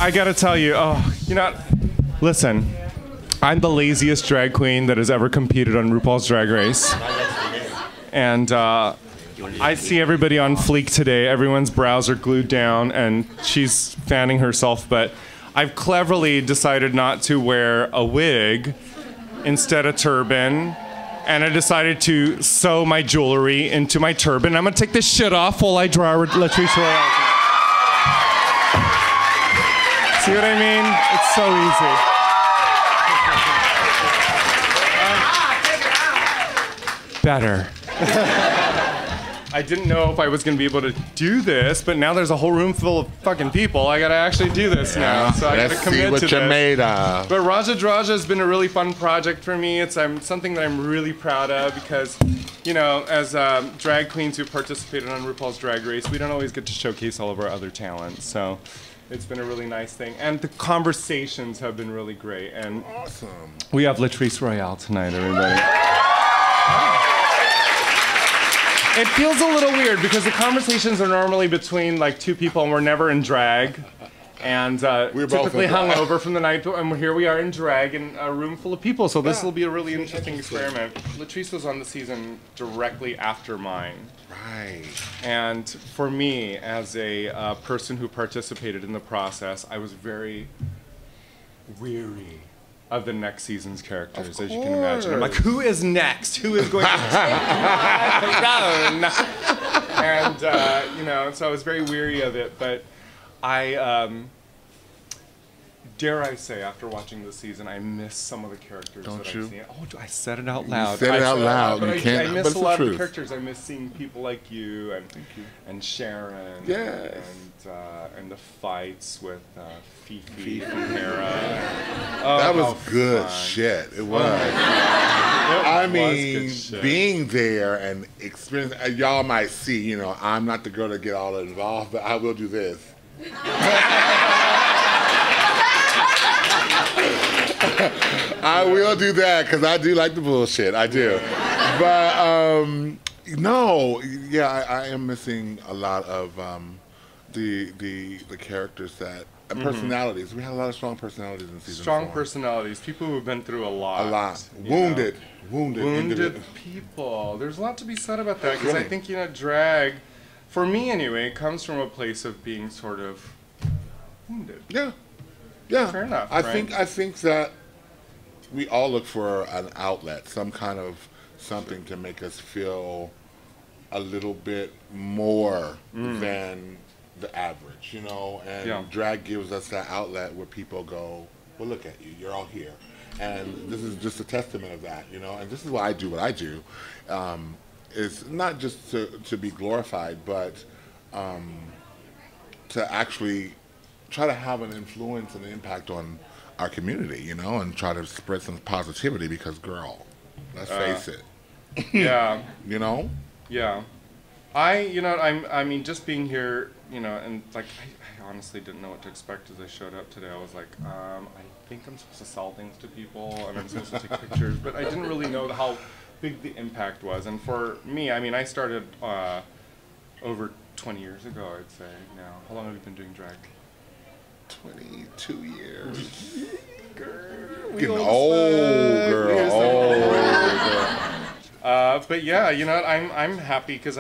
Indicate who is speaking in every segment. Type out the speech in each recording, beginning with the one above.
Speaker 1: I gotta tell you, listen, I'm the laziest drag queen that has ever competed on RuPaul's Drag Race. And I see everybody on fleek today. Everyone's brows are glued down and she's fanning herself, but I've cleverly decided not to wear a wig, instead a turban. And I decided to sew my jewelry into my turban. I'm gonna take this shit off while I draw Latrice Royale. See what I mean? It's so easy. Better. I didn't know if I was gonna be able to do this, but now there's a whole room full of fucking people. I gotta actually do this now, so I gotta commit to this.
Speaker 2: Let's see what you're made of.
Speaker 1: But Drawja has been a really fun project for me. It's something that I'm really proud of because, you know, as drag queens who participated on RuPaul's Drag Race, we don't always get to showcase all of our other talents. So it's been a really nice thing, and the conversations have been really great. And
Speaker 2: awesome.
Speaker 1: We have Latrice Royale tonight, everybody. It feels a little weird because the conversations are normally between like two people and we're never in drag. And we're typically hungover from the night, and here we are in drag in a room full of people, so this will be a really interesting experiment. Latrice was on the season directly after mine.
Speaker 2: Right.
Speaker 1: And for me, as a person who participated in the process, I was very weary of the next season's characters, as you can imagine. I'm like, who is next? Who is going to take my throne? And, you know, so I was very weary of it, but I, dare I say, after watching the season, I miss some of the characters that I've seen. Oh, I said it out loud.
Speaker 2: You said it out loud.
Speaker 1: But
Speaker 2: you can't,
Speaker 1: I miss a lot of the characters. I miss seeing people like you and Sharon.
Speaker 2: Yes.
Speaker 1: And the fights with Fifi and Hera.
Speaker 2: That was good shit. It was. I mean, being there and experience. Y'all might see, you know, I'm not the girl to get all involved, but I will do this. I will do that because I do like the bullshit. I do. But no, yeah, I am missing a lot of the characters that and personalities. We had a lot of strong personalities in season 4.
Speaker 1: Strong personalities, people who have been through a lot.
Speaker 2: A lot. Wounded
Speaker 1: people. There's a lot to be said about that because I think, you know, drag, for me anyway, comes from a place of being sort of wounded.
Speaker 2: Yeah. Yeah.
Speaker 1: Fair enough.
Speaker 2: I think that we all look for an outlet, some kind of something to make us feel a little bit more than the average, you know, and drag gives us that outlet where people go, well, look at you, you're all here. And this is just a testament of that, you know, and this is why I do what I do. Is not just to be glorified, but to actually try to have an influence and impact on our community, you know, and try to spread some positivity because, girl, let's face it.
Speaker 1: Yeah.
Speaker 2: You know?
Speaker 1: Yeah. I mean, just being here, you know, and like, I honestly didn't know what to expect as I showed up today. I was like, I think I'm supposed to sell things to people and I'm supposed to take pictures, but I didn't really know how big the impact was. And for me, I mean, I started over 20 years ago, I'd say now. How long have you been doing drag?
Speaker 2: 22 years.
Speaker 1: Girl,
Speaker 2: getting old, girl.
Speaker 1: But yeah, you know what? I'm happy because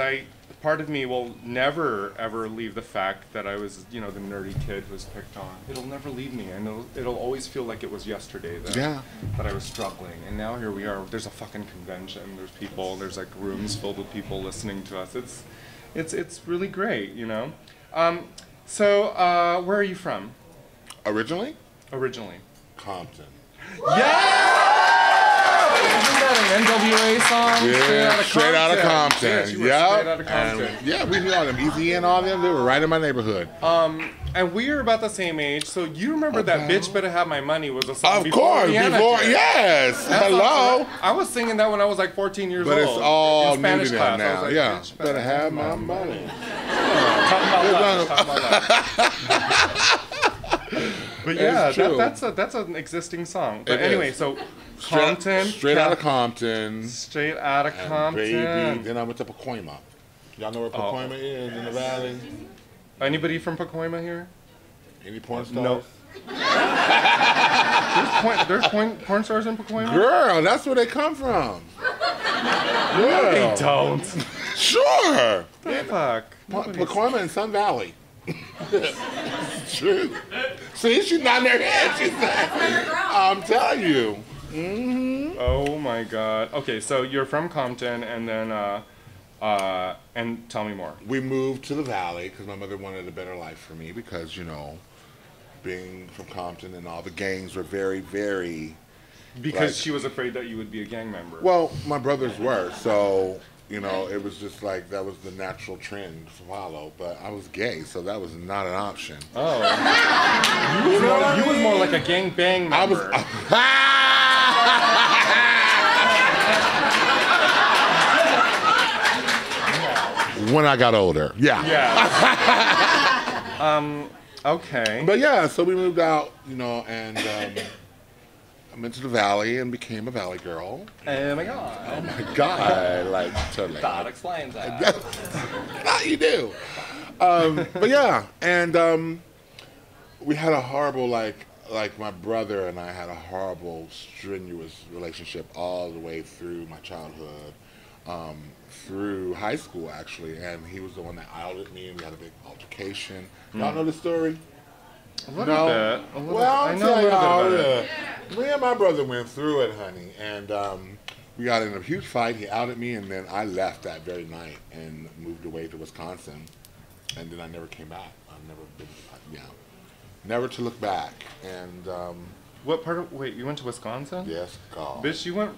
Speaker 1: part of me will never ever leave the fact that I was, you know, the nerdy kid who was picked on. It'll never leave me, and it'll always feel like it was yesterday that I was struggling. And now here we are. There's a fucking convention. There's people. There's like rooms filled with people listening to us. It's really great, you know. So where are you from?
Speaker 2: Originally?
Speaker 1: Originally.
Speaker 2: Compton.
Speaker 1: Yeah! Isn't that an NWA song?
Speaker 2: Yeah, straight out of Compton.
Speaker 1: Yes, you were straight out of Compton.
Speaker 2: And, yeah, we knew all them. Easy and all them. They were right in my neighborhood.
Speaker 1: And we are about the same age, so you remember that "Bitch Better Have My Money" was a song
Speaker 2: of
Speaker 1: before
Speaker 2: course,
Speaker 1: Rihanna
Speaker 2: before
Speaker 1: did.
Speaker 2: Yes. Hello.
Speaker 1: I was singing that when I was like 14 years old.
Speaker 2: But it's all
Speaker 1: in
Speaker 2: new
Speaker 1: Spanish
Speaker 2: to
Speaker 1: class.
Speaker 2: them now.
Speaker 1: Like,
Speaker 2: Yeah, better have my money.
Speaker 1: Talk about that. But yeah, that's an existing song. But anyway, so Compton.
Speaker 2: Straight out of Compton.
Speaker 1: Straight out of Compton.
Speaker 2: Baby. Then I went to Pacoima. Y'all know where Pacoima is in the valley?
Speaker 1: Anybody from Pacoima here?
Speaker 2: Any porn stars?
Speaker 1: No. There's porn stars in Pacoima?
Speaker 2: Girl, that's where they come from.
Speaker 1: No, they don't.
Speaker 2: Sure.
Speaker 1: The fuck?
Speaker 2: Pacoima and Sun Valley. It's true. See, she's not in her head. She's I'm telling you. Mm-hmm.
Speaker 1: Oh my God. Okay, so you're from Compton, and then and tell me more.
Speaker 2: We moved to the Valley because my mother wanted a better life for me because, you know, being from Compton and all the gangs were very, very...
Speaker 1: Because she was afraid that you would be a gang member.
Speaker 2: Well, my brothers were, so, you know, it was just like that was the natural trend to follow. But I was gay, so that was not an option.
Speaker 1: Oh. You was more like a gang bang member.
Speaker 2: When I got older, yeah.
Speaker 1: Yeah. Okay.
Speaker 2: But yeah, so we moved out, you know, and I went to the Valley and became a Valley girl.
Speaker 1: Oh my God.
Speaker 2: Oh my God. Like, totally.
Speaker 1: That explains that.
Speaker 2: How you do? But yeah, and we had a horrible, like my brother and I had a horrible, strenuous relationship all the way through my childhood. Through high school, actually, and he was the one that outed me, and we had a big altercation. Y'all know the story?
Speaker 1: A little bit.
Speaker 2: Well,
Speaker 1: I know a little bit about it.
Speaker 2: Me and my brother went through it, honey, and we got in a huge fight. He outed me, and then I left that very night and moved away to Wisconsin, and then I never came back. I've never been, never to look back. And
Speaker 1: What part of? Wait, you went to Wisconsin?
Speaker 2: yes, God.
Speaker 1: Bitch, you went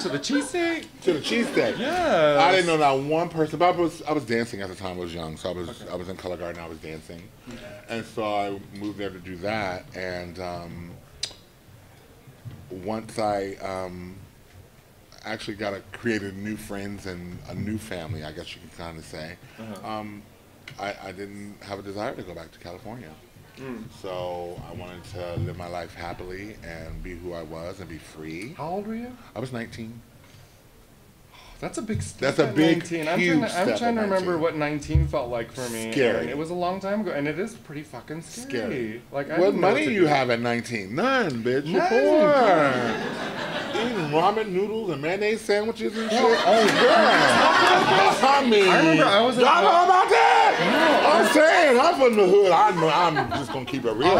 Speaker 1: to the cheese steak?
Speaker 2: To the cheesesteak.
Speaker 1: Yeah.
Speaker 2: I didn't know that one person, but I was dancing at the time I was young, so I was in Color Garden, I was dancing. And so I moved there to do that, and once I actually created new friends and a new family, I guess you can kind of say, I didn't have a desire to go back to California. So I wanted to live my life happily and be who I was and be free.
Speaker 1: How old were you?
Speaker 2: I was 19.
Speaker 1: That's a big step.
Speaker 2: That's a big,
Speaker 1: 19.
Speaker 2: huge
Speaker 1: I'm trying to remember what 19 felt like for me.
Speaker 2: Scary.
Speaker 1: And it was a long time ago, and it is pretty fucking scary. Like,
Speaker 2: what money do you have at 19? None, bitch. You're poor. Eating ramen noodles and mayonnaise sandwiches and shit. Oh, girl. I mean,
Speaker 1: I remember I was.
Speaker 2: Y'all know about that? No, I'm saying I'm from the hood. I'm just gonna keep it real.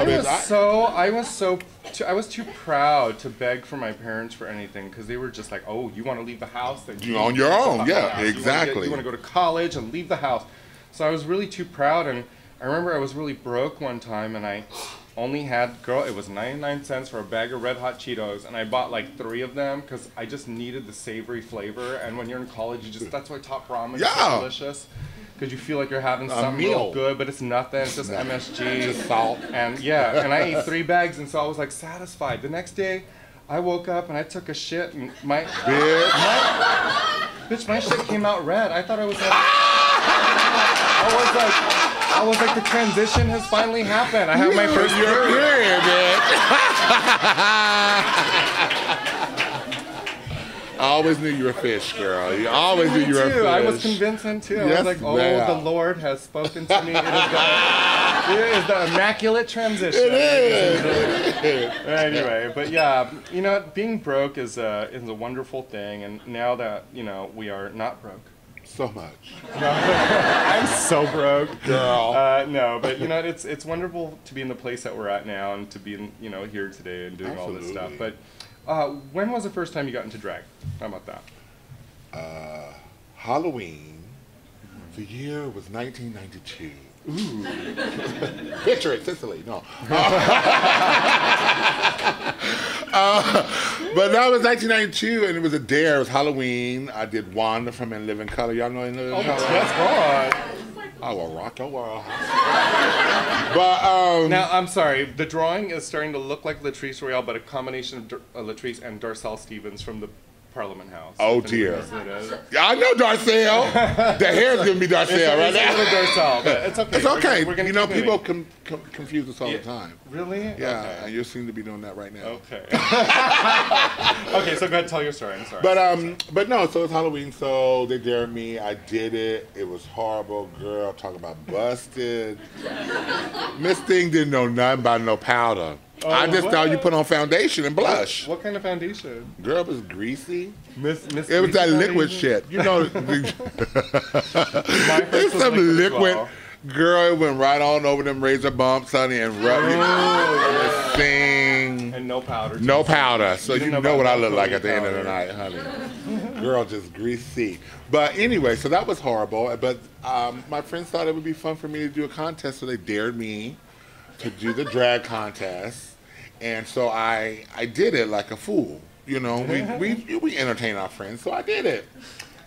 Speaker 1: I was too proud to beg for my parents for anything because they were just like, "Oh, you want to leave the house? Then
Speaker 2: you on your own, yeah, exactly.
Speaker 1: You want to go to college and leave the house." So I was really too proud, and I remember I was really broke one time, and I only had it was 99 cents for a bag of Red Hot Cheetos, and I bought like 3 of them because I just needed the savory flavor. And when you're in college, that's why top ramen is so delicious. Because you feel like you're having something real good, but it's nothing. It's just MSG.
Speaker 2: Just salt.
Speaker 1: And yeah, and I ate 3 bags, and so I was like satisfied. The next day, I woke up and I took a shit, and my shit came out red. I thought I was like, I was like, the transition has finally happened. I have my first period, bitch.
Speaker 2: I always knew you were a fish, girl. You always knew you were a fish.
Speaker 1: I was convincing too.
Speaker 2: Yes,
Speaker 1: I was like, oh, the Lord has spoken to me. It is the immaculate transition.
Speaker 2: It is.
Speaker 1: Anyway, but yeah, you know, being broke is a wonderful thing, and now that, you know, we are not broke.
Speaker 2: So much.
Speaker 1: I'm so broke,
Speaker 2: girl.
Speaker 1: No, but you know, it's wonderful to be in the place that we're at now and to be, you know, here today and doing all this stuff. But when was the first time you got into drag? How about that?
Speaker 2: Halloween. The year was 1992. Ooh. Picture it, Sicily. No. But that was 1992, and it was a dare. It was Halloween. I did Wanda from In Living Color. Y'all know In Living Color?
Speaker 1: Yes, God.
Speaker 2: I will rock your world. But
Speaker 1: now, I'm sorry. The drawing is starting to look like Latrice Royale, but a combination of Latrice and Darcel Stevens from the Parliament House.
Speaker 2: Oh dear. I know Darcel. The hair's gonna be Darcel right now.
Speaker 1: It's a little Darcel, but it's okay.
Speaker 2: It's okay.
Speaker 1: We're gonna
Speaker 2: you know,
Speaker 1: keep
Speaker 2: people confuse us all the time.
Speaker 1: Really?
Speaker 2: Yeah,
Speaker 1: okay.
Speaker 2: and you seem to be doing that right now.
Speaker 1: Okay. Okay, so go ahead, tell your story. I'm sorry.
Speaker 2: But no. So it's Halloween. So they dared me. I did it. It was horrible. Girl, talking about busted. Miss Thing didn't know nothing about no powder.
Speaker 1: Oh,
Speaker 2: I just thought you put on foundation and blush.
Speaker 1: What kind of foundation?
Speaker 2: Girl, it was greasy.
Speaker 1: Miss
Speaker 2: It was that liquid shit. You know, it's some liquid.
Speaker 1: Well.
Speaker 2: Girl, it went right on over them razor bumps, honey, and rubbed me.
Speaker 1: And no powder.
Speaker 2: No powder. So you know what I look like at the end of the
Speaker 1: powder.
Speaker 2: night, honey. Girl, just greasy. But anyway, so that was horrible. But my friends thought it would be fun for me to do a contest, so they dared me to do the drag contest. And so I did it like a fool. You know, we entertain our friends, so I did it.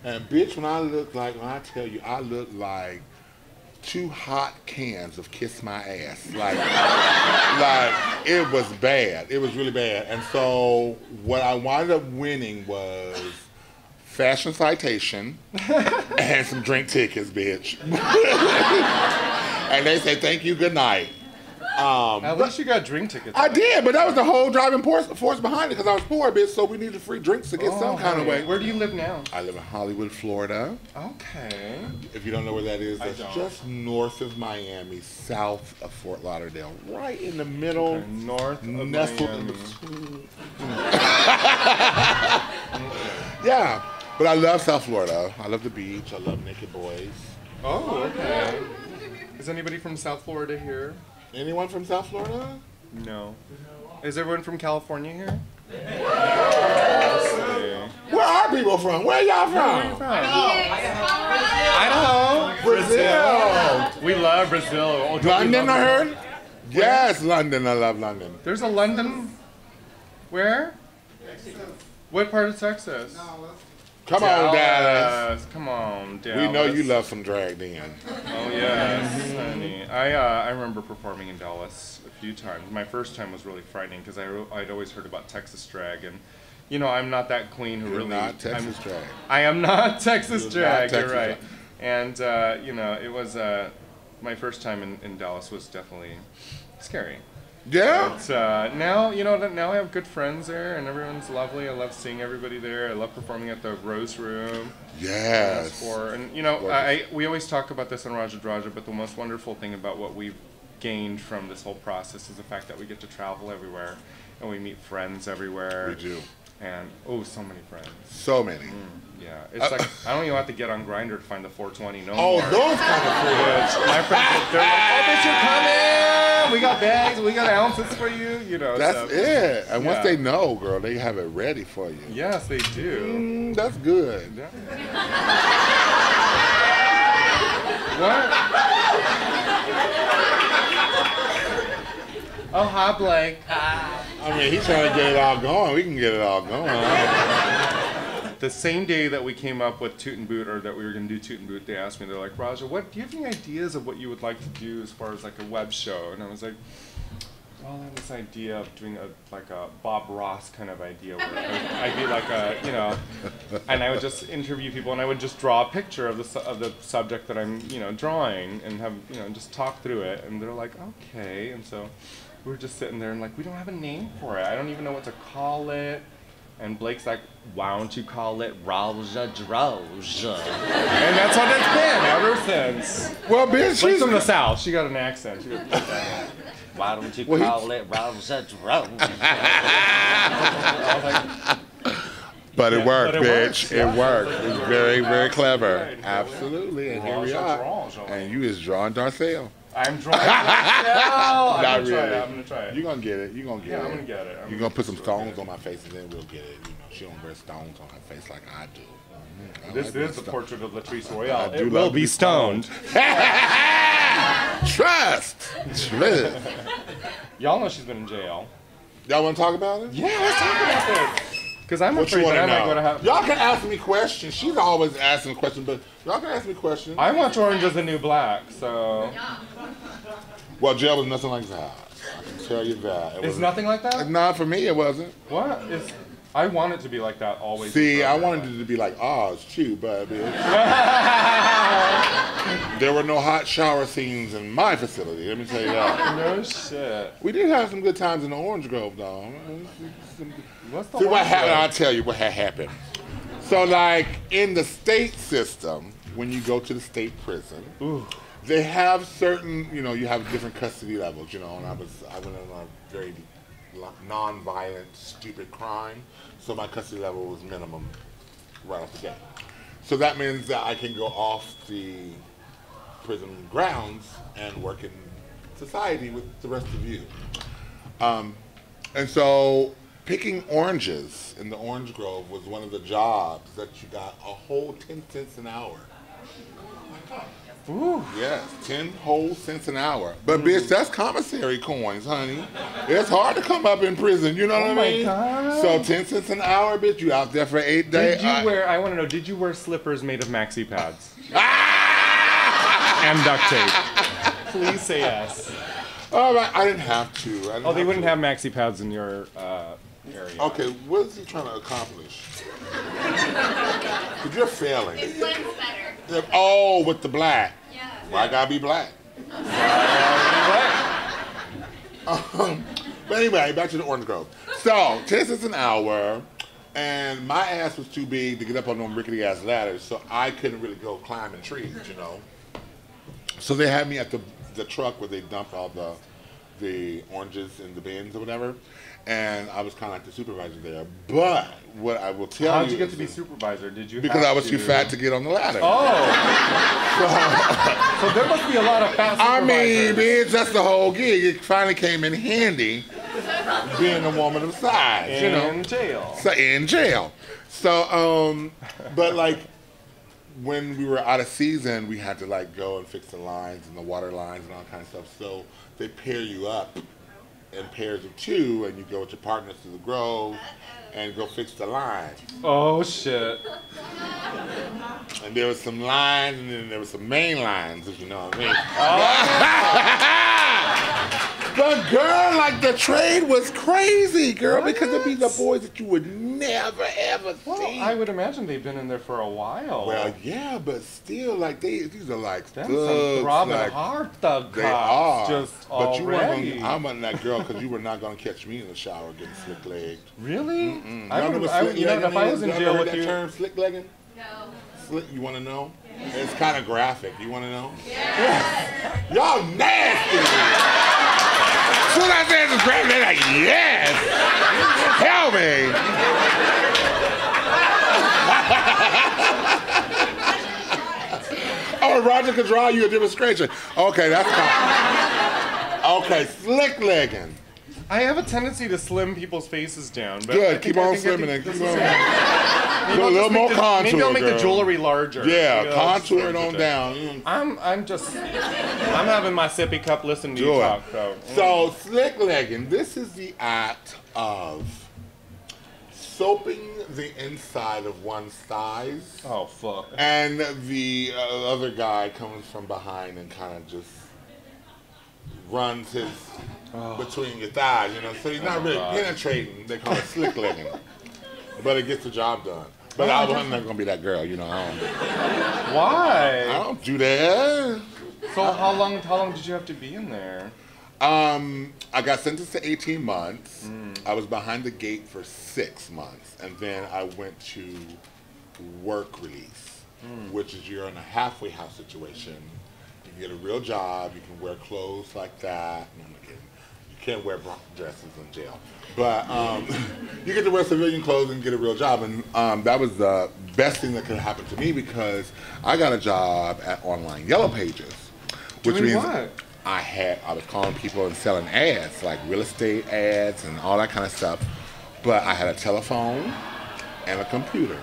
Speaker 2: And bitch, when I tell you, I look like 2 hot cans of Kiss My Ass. Like it was bad. It was really bad. And so what I wound up winning was fashion citation and some drink tickets, bitch. And they say thank you, good night.
Speaker 1: At least you got drink tickets.
Speaker 2: I did, but that was the whole driving force behind it because I was poor, bitch, so we needed free drinks to get some kind of way.
Speaker 1: Where do you live now?
Speaker 2: I live in Hollywood, Florida.
Speaker 1: Okay.
Speaker 2: If you don't know where that is, that's just north of Miami, south of Fort Lauderdale, right in the middle.
Speaker 1: Okay, north of
Speaker 2: nestled
Speaker 1: Miami.
Speaker 2: in between. Yeah, but I love South Florida. I love the beach. I love naked boys.
Speaker 1: Oh, okay. Is anybody from South Florida here?
Speaker 2: Anyone from South Florida?
Speaker 1: No. Is everyone from California here?
Speaker 2: Where are people from? Where y'all from?
Speaker 1: Idaho.
Speaker 2: Brazil.
Speaker 1: We love Brazil. Oh,
Speaker 2: London, I heard? Yes, London. I love London.
Speaker 1: There's a London? Where? Texas. What part of Texas?
Speaker 2: Come on, Dallas.
Speaker 1: Come on, Dallas.
Speaker 2: We know you love some drag then.
Speaker 1: Oh, yes, honey. I remember performing in Dallas a few times. My first time was really frightening because I'd always heard about Texas drag. And, you know, I'm not that queen who
Speaker 2: You're not Texas drag.
Speaker 1: I am not Texas drag.
Speaker 2: Texas
Speaker 1: You're right.
Speaker 2: drag.
Speaker 1: And, you know, it was, my first time in Dallas was definitely scary.
Speaker 2: Yeah.
Speaker 1: But now, you know, now I have good friends there, and everyone's lovely. I love seeing everybody there. I love performing at the Rose Room.
Speaker 2: Yes.
Speaker 1: And you know, we always talk about this on Drawja, but the most wonderful thing about what we've gained from this whole process is the fact that we get to travel everywhere, and we meet friends everywhere.
Speaker 2: We do.
Speaker 1: And so many friends.
Speaker 2: So many.
Speaker 1: Yeah, it's like I don't even have to get on Grindr to find the 420 no
Speaker 2: Oh,
Speaker 1: more.
Speaker 2: those kind of friends.
Speaker 1: My friends, they're like, "Oh, bitch, you're coming! We got bags, we got ounces for you." You know.
Speaker 2: That's it. And once they know, girl, they have it ready for you.
Speaker 1: Yes, they do.
Speaker 2: That's good.
Speaker 1: Yeah. What? Oh, hi, Blake.
Speaker 2: I mean, he's trying to get it all going. We can get it all going.
Speaker 1: The same day that we came up with Toot and Boot, or that we were going to do Toot and Boot, they asked me, they're like, Raja, do you have any ideas of what you would like to do as far as like a web show? And I was like, well, I have this idea of doing a Bob Ross kind of idea where I'd be like a, you know, and I would just interview people and I would just draw a picture of the subject that I'm, you know, drawing and have, you know, just talk through it. And they're like, okay. And so we were just sitting there and like, we don't have a name for it. I don't even know what to call it. And Blake's like, why don't you call it Drawja? And that's what it's been ever since.
Speaker 2: Well, bitch,
Speaker 1: Blake's from the South. She got an accent. She goes, why don't you call it Drawja?
Speaker 2: But it worked, bitch.
Speaker 1: Works, yeah.
Speaker 2: It worked. It was very, very clever.
Speaker 1: Right.
Speaker 2: Absolutely. And here we are. And you is drawing Darcel.
Speaker 1: I'm drawing Darcel.
Speaker 2: Not
Speaker 1: I'm gonna try it.
Speaker 2: You're going to get it. You're going to get it.
Speaker 1: Yeah, I'm going to get it.
Speaker 2: You're going to put some stones on my face and then we'll get it. You know, she don't wear stones on her face like I do.
Speaker 1: This is the portrait of Latrice Royale.
Speaker 2: I do
Speaker 1: It will
Speaker 2: love
Speaker 1: be
Speaker 2: to
Speaker 1: stoned.
Speaker 2: Trust.
Speaker 1: Y'all know she's been in jail.
Speaker 2: Y'all want to talk about it?
Speaker 1: Yeah, let's talk about this. Because I'm
Speaker 2: What you
Speaker 1: afraid
Speaker 2: want
Speaker 1: that
Speaker 2: to
Speaker 1: I might
Speaker 2: know?
Speaker 1: go to have...
Speaker 2: Y'all can ask me questions. She's always asking questions, but y'all can ask me questions.
Speaker 1: I watch Orange is the New Black, so...
Speaker 2: Well, jail was nothing like that. I can tell you that.
Speaker 1: It's nothing like that?
Speaker 2: Not for me, it wasn't.
Speaker 1: What? I want it to be like that always.
Speaker 2: See, I wanted it to be like Oz too, but there were no hot shower scenes in my facility. Let me tell you that.
Speaker 1: No shit.
Speaker 2: We did have some good times in the Orange Grove, though.
Speaker 1: What's the
Speaker 2: See what happened?
Speaker 1: Grove?
Speaker 2: I'll tell you what had happened. So, like in the state system, when you go to the state prison, they have certain, you know, you have different custody levels, you know. And I went on a very non-violent, stupid crime, so my custody level was minimum right off the gate. So that means that I can go off the prison grounds and work in society with the rest of you. And so picking oranges in the Orange Grove was one of the jobs that you got a whole 10 cents an hour.
Speaker 1: Ooh.
Speaker 2: Yes, 10 whole cents an hour. But bitch, that's commissary coins, honey. It's hard to come up in prison, you know what I mean?
Speaker 1: God.
Speaker 2: So 10 cents an hour, bitch, you out there for 8 days.
Speaker 1: I want to know, did you wear slippers made of maxi pads? And duct tape? Please say yes.
Speaker 2: All right, I didn't have to.
Speaker 1: They wouldn't have maxi pads in your area.
Speaker 2: Okay, what is he trying to accomplish? Because you're failing.
Speaker 3: It blends better.
Speaker 2: Oh, with the black.
Speaker 3: Yeah.
Speaker 2: Well, I gotta be black. But anyway, back to the Orange Grove. So, 10 cents an hour, and my ass was too big to get up on them rickety ass ladders, so I couldn't really go climbing trees, you know. So they had me at the truck where they dump all the oranges in the bins or whatever, and I was kind of like the supervisor there. But what I will tell you,
Speaker 1: how'd you get to be supervisor? Did you?
Speaker 2: Because I was too fat to get on the ladder.
Speaker 1: Oh, so there must be a lot of fat supervisors.
Speaker 2: I mean, bitch, that's the whole gig. It finally came in handy being a woman of size, you know.
Speaker 1: In jail.
Speaker 2: So in jail. So, but like when we were out of season, we had to like go and fix the lines and the water lines and all kind of stuff. So they pair you up in pairs of 2, and you go with your partners to the Grove and go fix the line.
Speaker 1: Oh shit.
Speaker 2: And there was some lines, and then there was some main lines, if you know what I mean. But girl, like the trade was crazy, girl, because it'd be the boys that you would never ever see.
Speaker 1: I would imagine they've been in there for a while.
Speaker 2: Well, yeah, but still, like these are like
Speaker 1: Them
Speaker 2: thugs,
Speaker 1: some throbbing
Speaker 2: like,
Speaker 1: heart thug
Speaker 2: they
Speaker 1: cops.
Speaker 2: are.
Speaker 1: Just
Speaker 2: But you
Speaker 1: already.
Speaker 2: I wasn't that girl because you were not gonna catch me in the shower getting slick legged.
Speaker 1: Really?
Speaker 2: I
Speaker 1: If I was in jail with you.
Speaker 2: That term, slick legging?
Speaker 3: No.
Speaker 2: Slick, you want to know? It's kind of graphic. You want to know? Yes. Y'all nasty. As soon as I said it's graphic, they're like, yes. Tell me. Oh, Roger could draw you a demonstration. Okay, that's fine. Okay, slick legging.
Speaker 1: I have a tendency to slim people's faces down. But
Speaker 2: Good,
Speaker 1: I
Speaker 2: keep
Speaker 1: think-
Speaker 2: on
Speaker 1: I think
Speaker 2: slimming it.
Speaker 1: this
Speaker 2: Keep
Speaker 1: is
Speaker 2: on.
Speaker 1: it. Maybe
Speaker 2: Put a
Speaker 1: I'll
Speaker 2: little
Speaker 1: just
Speaker 2: more
Speaker 1: make
Speaker 2: contour,
Speaker 1: Maybe I'll make the
Speaker 2: girl.
Speaker 1: jewelry larger.
Speaker 2: Yeah,
Speaker 1: Maybe I'll just
Speaker 2: contour it
Speaker 1: change
Speaker 2: on down.
Speaker 1: I'm having my sippy cup listening to
Speaker 2: Do
Speaker 1: you
Speaker 2: it.
Speaker 1: talk.
Speaker 2: So slick legging, this is the act of soaping the inside of one's thighs,
Speaker 1: Oh fuck.
Speaker 2: and the other guy comes from behind and kind of just runs his between your thighs, you know. So he's not really penetrating. They call it slick legging, but it gets the job done. But I'm not gonna be that girl, you know. I
Speaker 1: Why?
Speaker 2: don't do that.
Speaker 1: So how long did you have to be in there?
Speaker 2: I got sentenced to 18 months. I was behind the gate for 6 months, and then I went to work release, which is you're in a halfway house situation. You can get a real job. You can wear clothes like that. No, I'm not kidding. You can't wear dresses in jail, but you get to wear civilian clothes and get a real job. And that was the best thing that could happen to me because I got a job at Online Yellow Pages, which
Speaker 1: Doing
Speaker 2: means
Speaker 1: what?
Speaker 2: I was calling people and selling ads, like real estate ads and all that kind of stuff. But I had a telephone and a computer.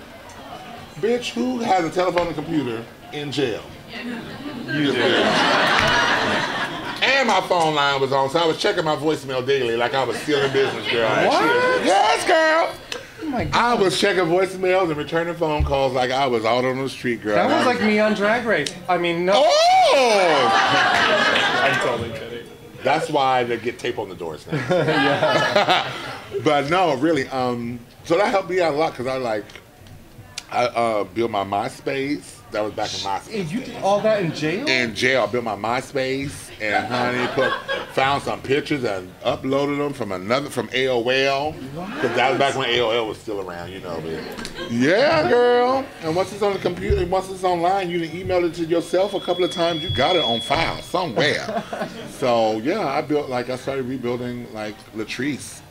Speaker 2: Bitch, who has a telephone and computer in jail?
Speaker 1: You did.
Speaker 2: And my phone line was on, so I was checking my voicemail daily like I was still in business, girl.
Speaker 1: What?
Speaker 2: Yes, girl.
Speaker 1: Oh my god.
Speaker 2: I was checking voicemails and returning phone calls like I was out on the street, girl.
Speaker 1: That was like me on Drag Race. I mean, no.
Speaker 2: Oh!
Speaker 1: I'm totally kidding.
Speaker 2: That's why they get tape on the doors now. Yeah. But no, really, So that helped me out a lot because I built my MySpace. That was back in MySpace.
Speaker 1: And you did all that in jail?
Speaker 2: In jail, I built my MySpace and found some pictures and uploaded them from AOL. Because that was back when AOL was still around, you know. But yeah, girl. And once it's on the computer, once it's online, you can email it to yourself a couple of times. You got it on file somewhere. So yeah, I started rebuilding like Latrice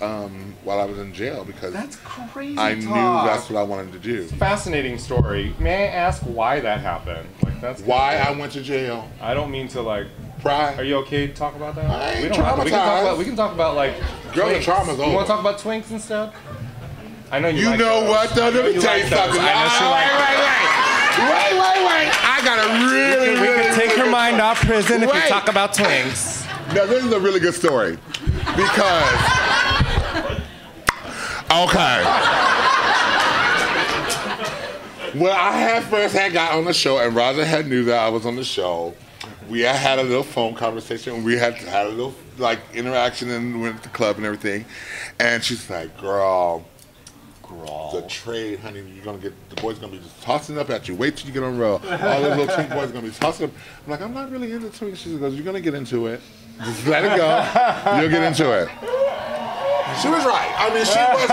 Speaker 2: while I was in jail because
Speaker 1: that's crazy.
Speaker 2: I knew that's what I wanted to do.
Speaker 1: Fascinating story. May I ask why that happened? Like that's
Speaker 2: why I went to jail.
Speaker 1: I don't mean to like
Speaker 2: pry.
Speaker 1: Are you okay to talk about that?
Speaker 2: I ain't
Speaker 1: we don't have to. We can talk about like
Speaker 2: girl, the trauma's over.
Speaker 1: You want to talk about twinks instead? I know you.
Speaker 2: You
Speaker 1: like
Speaker 2: know
Speaker 1: those.
Speaker 2: what though? Let me tell you something. Wait. I got a really.
Speaker 1: We can take her mind off prison if we talk about twinks.
Speaker 2: Now this is a really good story because. Okay. When I first got on the show, and Roger had knew that I was on the show, we had a little phone conversation. We had a little like interaction and went to the club and everything. And she's like, "Girl, the trade, honey, the boys gonna be just tossing up at you. Wait till you get on roll. All those little twink boys gonna be tossing up." I'm like, "I'm not really into twinks." She goes, "You're gonna get into it. Just let it go. You'll get into it." She was right. I mean, she was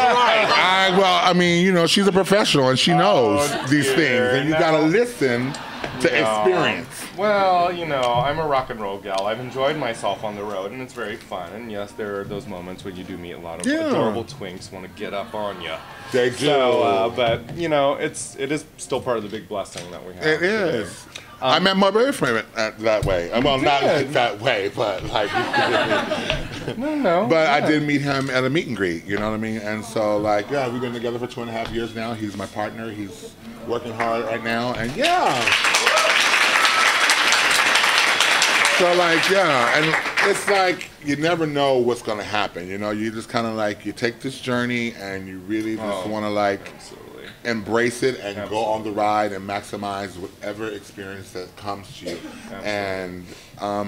Speaker 2: right. She's a professional and she knows these things, and you gotta listen to experience.
Speaker 1: Well, I'm a rock and roll gal. I've enjoyed myself on the road, and it's very fun. And yes, there are those moments when you do meet a lot of adorable twinks want to get up on you.
Speaker 2: They do.
Speaker 1: So, but it is still part of the big blessing that we have.
Speaker 2: It is. I met my boyfriend that way. Well, not that way, but like. No. But I did meet him at a meet and greet. You know what I mean? And so, like, yeah, we've been together for 2.5 years now. He's my partner. He's working hard right now, and So, like, and it's like you never know what's gonna happen. You just kind of like you take this journey, and you really just want to like. Absolutely. Embrace it and go on the ride and maximize whatever experience that comes to you. Absolutely. And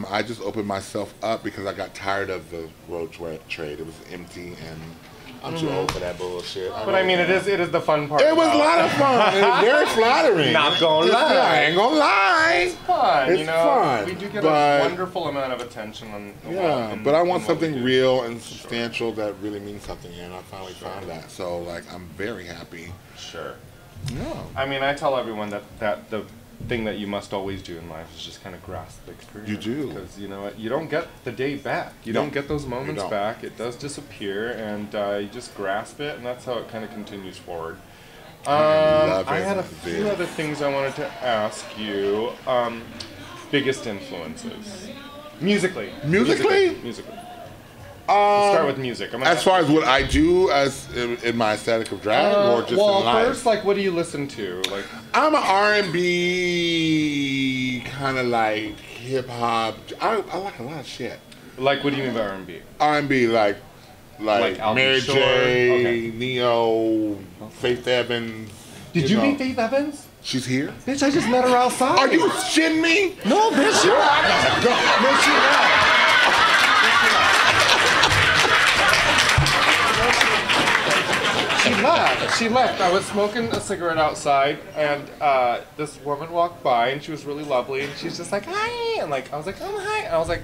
Speaker 2: I just opened myself up because I got tired of the road trade. It was empty and I'm too old for that bullshit.
Speaker 1: But I mean, it is the fun part.
Speaker 2: It was a lot of fun. It was very flattering.
Speaker 1: Not gonna lie.
Speaker 2: I ain't gonna lie.
Speaker 1: It's fun.
Speaker 2: It's fun.
Speaker 1: We do get a wonderful amount of attention on.
Speaker 2: But I want something real and substantial that really means something, and I finally found that. So, like, I'm very happy.
Speaker 1: Sure.
Speaker 2: No.
Speaker 1: I mean, I tell everyone that the thing that you must always do in life is just kind of grasp the experience.
Speaker 2: You do.
Speaker 1: Because you know what? You don't get the day back. You don't get those moments back. It does disappear, and you just grasp it, and that's how it kind of continues forward. I had a few other things I wanted to ask you. Biggest influences. Musically.
Speaker 2: Musically?
Speaker 1: Let's start with music.
Speaker 2: As far as what I do as in my aesthetic of drag, or just in life?
Speaker 1: First, like, what do you listen to? Like,
Speaker 2: I'm an R&B kind of like hip hop. I like a lot of shit.
Speaker 1: Like, what do you mean by R&B?
Speaker 2: R&B, like Mary J, Neo, Faith Evans.
Speaker 1: Did you meet Faith Evans?
Speaker 2: She's here.
Speaker 1: Bitch, I just met her outside.
Speaker 2: Are you shitting me?
Speaker 1: No, bitch.
Speaker 2: I gotta go.
Speaker 1: No, she left. She left. I was smoking a cigarette outside, and this woman walked by, and she was really lovely, and she's just like, "Hi," and like I was like, "Oh, hi," and I was like,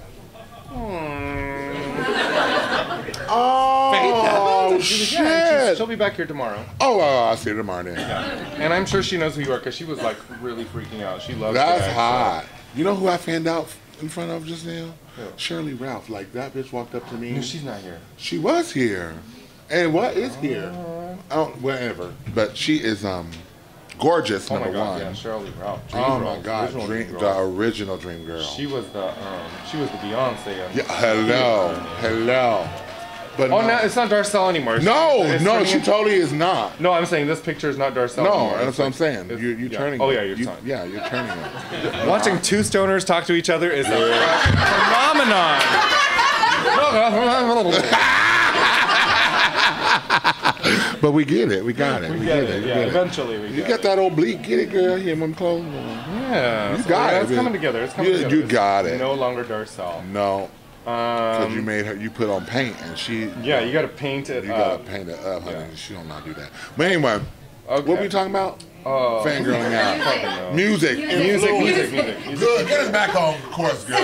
Speaker 2: "Oh, shit!"
Speaker 1: She'll be back here tomorrow.
Speaker 2: Oh, I'll see her tomorrow then.
Speaker 1: Yeah. And I'm sure she knows who you are because she was like really freaking out. She loves.
Speaker 2: That's hot. So. You know who I fanned out in front of just now? Yeah. Shirley Ralph. Like that bitch walked up to me.
Speaker 1: No, she's not here.
Speaker 2: She was here. And what is here? Whatever. But she is gorgeous. Number one.
Speaker 1: Yeah, Shirley Ralph.
Speaker 2: Oh my God, the original Dream Girl.
Speaker 1: She was the Beyonce.
Speaker 2: Hello. But
Speaker 1: no, it's not Darcel anymore.
Speaker 2: No, she totally is not.
Speaker 1: No, I'm saying this picture is not Darcel anymore.
Speaker 2: No, that's what I'm saying. You're turning.
Speaker 1: Oh yeah, you're turning.
Speaker 2: Yeah, you're turning it.
Speaker 1: Watching two stoners talk to each other is a phenomenon.
Speaker 2: But we get it. We got it. We get it.
Speaker 1: Yeah, eventually we get it.
Speaker 2: You got that old bleak. Get it, girl. Here, my clothes on.
Speaker 1: Yeah.
Speaker 2: You got it.
Speaker 1: It's coming together.
Speaker 2: You got it.
Speaker 1: No longer Darcel.
Speaker 2: No. Because you put on paint and she.
Speaker 1: Yeah, you got to paint it.
Speaker 2: You got to paint it up, honey. Yeah. She don't know how to do that. But anyway, what were we talking about? Fangirling out. Music. Good. Get us back on course, girl.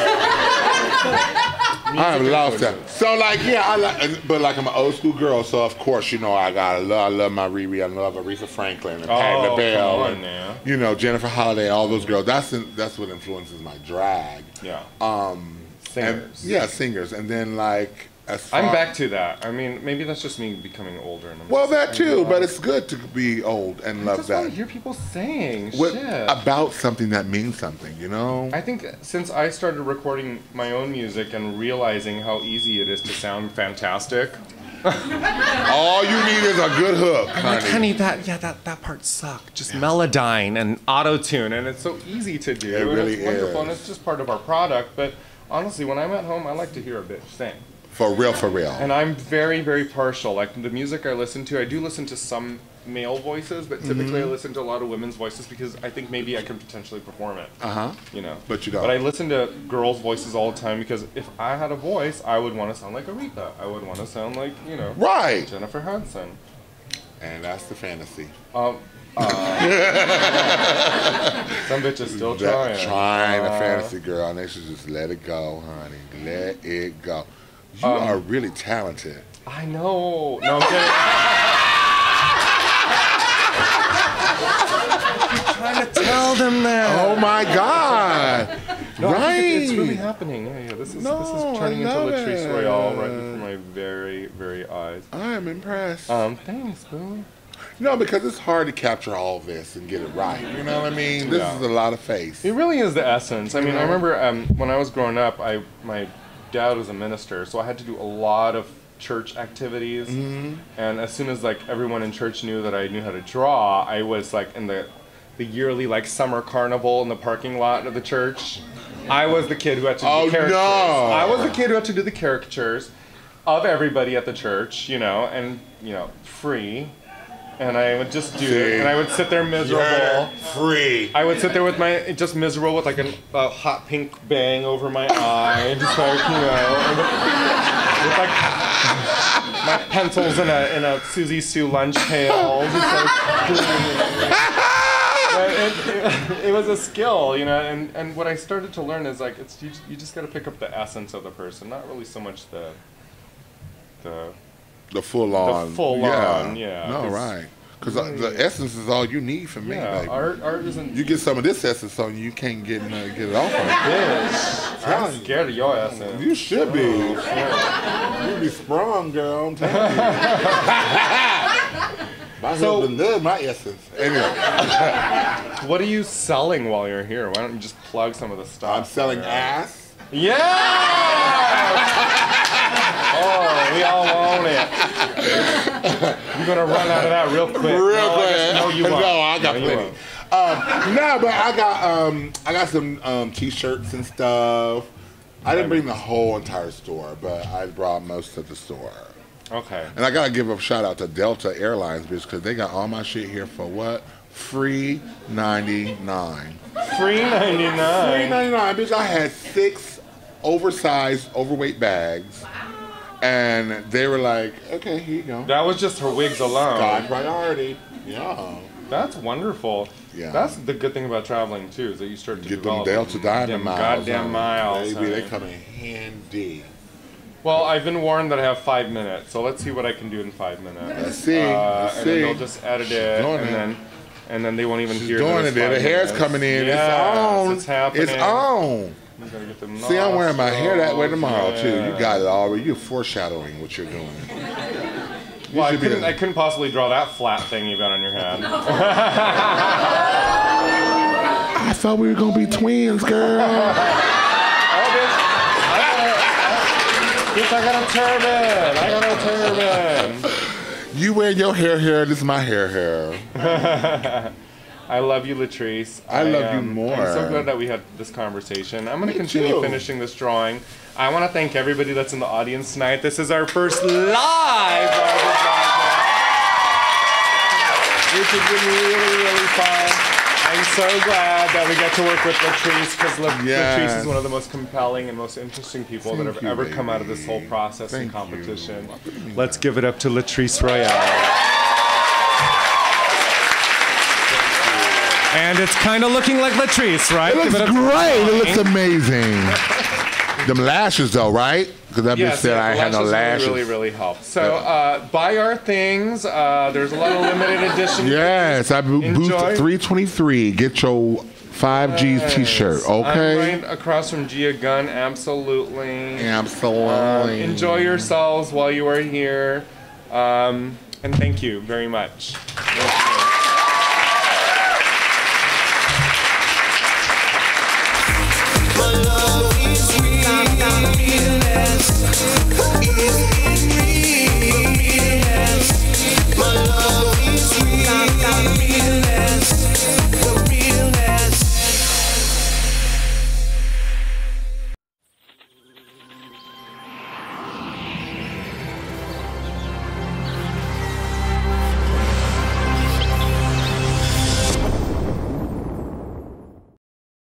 Speaker 2: I have lost that. So like, yeah, but like I'm an old school girl, so of course, you know, I love my Riri, I love Aretha Franklin and Patti LaBelle and you know, Jennifer Holiday, all those girls. That's what influences my drag.
Speaker 1: Yeah.
Speaker 2: Singers. Singers, and then like.
Speaker 1: I'm back to that. I mean, maybe that's just me becoming older. And
Speaker 2: that too, but it's good to be old and love that.
Speaker 1: I just want to hear people saying shit
Speaker 2: about something that means something, you know?
Speaker 1: I think since I started recording my own music and realizing how easy it is to sound fantastic.
Speaker 2: All you need is a good hook, honey.
Speaker 1: That part sucked. Just Melodyne and auto-tune, and it's so easy to do.
Speaker 2: It really
Speaker 1: is. Wonderful, and it's just part of our product, but honestly, when I'm at home, I like to hear a bitch sing.
Speaker 2: For real.
Speaker 1: And I'm very, very partial. Like the music I listen to, I do listen to some male voices, but typically I listen to a lot of women's voices because I think maybe I can potentially perform it. You know.
Speaker 2: But you don't.
Speaker 1: But I listen to girls' voices all the time because if I had a voice, I would want to sound like Aretha. I would want to sound like, you know, Jennifer Hudson.
Speaker 2: And that's the fantasy.
Speaker 1: Some bitches still trying.
Speaker 2: Trying the fantasy, girl, and they should just let it go, honey. Let it go. You are really talented.
Speaker 1: I know. No, I'm kidding. I'm trying to tell them that.
Speaker 2: Oh my God!
Speaker 1: No, it's really happening. Yeah. This is turning into Latrice Royale right before my very, very eyes.
Speaker 2: I am impressed.
Speaker 1: Thanks, boo.
Speaker 2: No, because it's hard to capture all of this and get it right. You know what I mean? This is a lot of face.
Speaker 1: It really is the essence. I mean, I remember when I was growing up, my dad was a minister, so I had to do a lot of church activities. And as soon as like everyone in church knew that I knew how to draw, I was like in the yearly like summer carnival in the parking lot of the church. I was the kid who had to do the caricatures. I was the kid who had to do the caricatures of everybody at the church, you know, and you know, free. And I would just do it, and I would sit there miserable.
Speaker 2: Free.
Speaker 1: I would sit there with my just miserable with like a hot pink bang over my eye, just like you know, with like my pencils in a Susie Sue lunch pail. It was a skill, you know, and what I started to learn is like you just got to pick up the essence of the person, not really so much the full on. Yeah.
Speaker 2: No, right. Because the essence is all you need from me, baby.
Speaker 1: Art isn't.
Speaker 2: You get some of this essence on you, can't get it off on
Speaker 1: it. I'm scared of your essence.
Speaker 2: You should be. You be sprung, girl. I'm telling you. My husband loves my essence. Anyway.
Speaker 1: What are you selling while you're here? Why don't you just plug some of the stuff?
Speaker 2: I'm selling ass.
Speaker 1: Yeah! Oh, we all want it. You're gonna run out of that real quick.
Speaker 2: Real quick.
Speaker 1: No, you won't.
Speaker 2: No, I got plenty. No, but I got some t-shirts and stuff. I didn't bring the whole entire store, but I brought most of the store.
Speaker 1: Okay.
Speaker 2: And I gotta give a shout out to Delta Airlines, bitch, because they got all my shit here for what? Free $99.
Speaker 1: Free $99.
Speaker 2: Free $99, bitch. I had 6 oversized, overweight bags. And they were like, okay, here you go.
Speaker 1: That was just her wigs alone.
Speaker 2: God priority. Yeah.
Speaker 1: That's wonderful.
Speaker 2: Yeah.
Speaker 1: That's the good thing about traveling, too, is that you start to
Speaker 2: get them Delta Diamond miles.
Speaker 1: Goddamn miles.
Speaker 2: Baby, they come in handy.
Speaker 1: Well, I've been warned that I have 5 minutes, so let's see what I can do in 5 minutes.
Speaker 2: Let's see.
Speaker 1: And then they'll just edit it, and then they won't even hear
Speaker 2: doing it. The hair's coming in.
Speaker 1: Yes,
Speaker 2: it's on.
Speaker 1: It's happening.
Speaker 2: It's on. See, I'm wearing my hair that way tomorrow too. You got it already. You're foreshadowing what you're doing.
Speaker 1: Well, I couldn't possibly draw that flat thing you got on your head.
Speaker 2: I thought we were gonna be twins, girl.
Speaker 1: Bitch, I got a turban.
Speaker 2: You wear your hair. This is my hair.
Speaker 1: I love you, Latrice.
Speaker 2: I love you more.
Speaker 1: I'm so glad that we had this conversation. I'm going to continue finishing this drawing. I want to thank everybody that's in the audience tonight. This is our first live Drawja, which has been really, really fun. I I'm so glad that we get to work with Latrice because
Speaker 2: Yes.
Speaker 1: Latrice is one of the most compelling and most interesting people that have
Speaker 2: Thank you,
Speaker 1: ever come
Speaker 2: baby.
Speaker 1: out of this whole process and
Speaker 2: Thank
Speaker 1: competition.
Speaker 2: you.
Speaker 1: Let's give it up to Latrice Royale. And it's kind of looking like Latrice, right?
Speaker 2: It looks
Speaker 1: Give up to
Speaker 2: great. It
Speaker 1: Royale.
Speaker 2: looks amazing. Them lashes, though, right? Because that bitch
Speaker 1: Yes,
Speaker 2: said I had no lashes.
Speaker 1: really help. So buy our things. There's a lot of limited edition.
Speaker 2: Yes, I booth
Speaker 1: Enjoy.
Speaker 2: 323. Get your 5G T-shirt, okay?
Speaker 1: I'm right across from Gia Gunn, absolutely.
Speaker 2: Absolutely.
Speaker 1: Enjoy yourselves while you are here. And thank you very much.